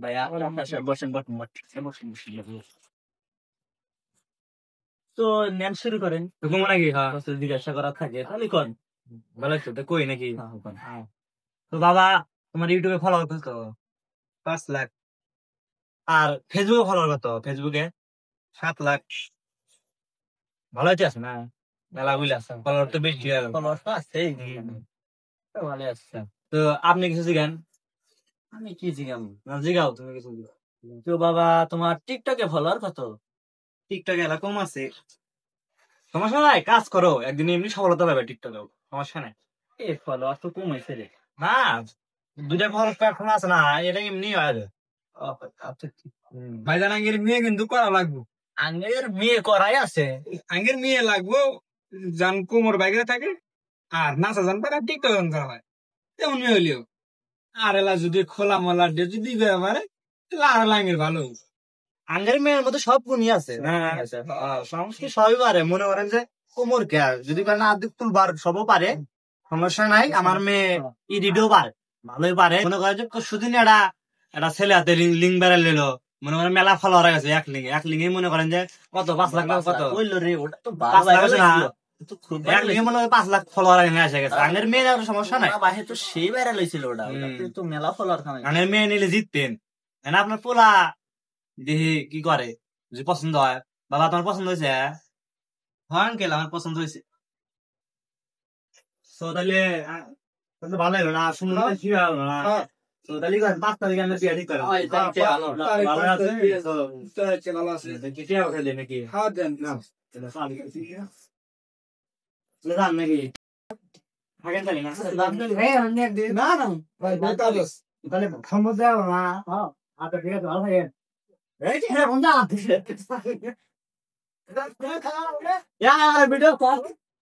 ভাইয়া বসেন বসেন। তো নেন শুরু করেন। হুকুম নাকি? হ্যাঁ, জিজ্ঞাসা করার থাকে খালি কন। ভালো আছে তো, কই নাকি? তো বাবা, তোমার ইউটিউবে ফলোয়ার কত? 5 লাখ। আর ফেসবুকে ফলোয়ার কত? ফেসবুকে 7 লাখ। ভালো আছে না? মেলা বুঝলে আছে, ফলোয়ার তো বেশি আর। ফলোয়ার তো আছেই। ভালো আছে। তো আপনি কিছু জিগান। আমি কি জিগাম? জিগাও তুমি কিছু। তো বাবা, তোমার টিকটকে ফলোয়ার কত? টিকটক এলা কম আছে। সমস্যা নাই, কাজ করো, একদিন এমনি সফলতা পাবে টিকটকে। সমস্যা নাই। এ ফলোয়ার তো কম হয়েছে রে। না, দুইটা ফলোয়ার প্ল্যাটফর্ম আছে না, এটা এমনি হয়। আচ্ছা ঠিক। ভাইজান আঙ্গের মেয়ে কিন্তু করা লাগবো। আঙ্গের মেয়ে করাই আছে। আঙ্গের মেয়ে লাগবো, জান কোমর বাইরে থাকে আর নাচা জান পারে, টিকটক জান করা হয় তেমন মেয়ে হইলেও। আর এলা যদি খোলা মোলা দিয়ে যদি করে পারে তাহলে আর আঙ্গের ভালো। আঙ্গের মেয়ের মধ্যে সব গুণই আছে না? সমস্যা সবই পারে, মনে করেন যে কোমর কে যদি পারে না আদিক তুলবার সবও পারে, সমস্যা নাই। আমার মেয়ে ইডিটও পারে, ভালোই পারে। মনে করেন যে সুদিন একটা ছেলে হাতে লিঙ্ক বেড়ে নিলো, মনে করেন মেলা ফলো হয়ে গেছে এক লিঙ্গে মনে করেন যে কত 5 লাখ কত রে, ওটা তো 5 লাখ আছে না? এক লিঙ্গে ভালো। মনে করেন 5 লাখ ফলোয়ার এসে গেছে। আঙ্গের মেয়ে সমস্যা নাই। বাহে তো সেই ভাইরাল হয়েছিল ওটা, তো মেলা ফলোয়ার খানে। আঙ্গের মেয়ে নিলে জিততেন। না আপনার পোলা দেখি কি করে, যদি পছন্দ হয়। বাবা, তোমার পছন্দ হয়েছে? হ্যাঁ আঙ্কেল, আমার পছন্দ হয়েছে। তাহলে ভালো হলো না, শুনুন কি হলো না। তাহলে 5 তারিখে আমরা বিয়ে ঠিক করেন। ভালো আছে? ভালো আছে। কি হবে নাকি? হ্যাঁ দেন না। যান নাকি? থাকেন তাহলে না? না না ভাই, বেকার তাহলে সম্মত দেওয়া না? আচ্ছা ঠিক আছে, ভালো থাকেন। এই যে বন্ধা ভিডিও কল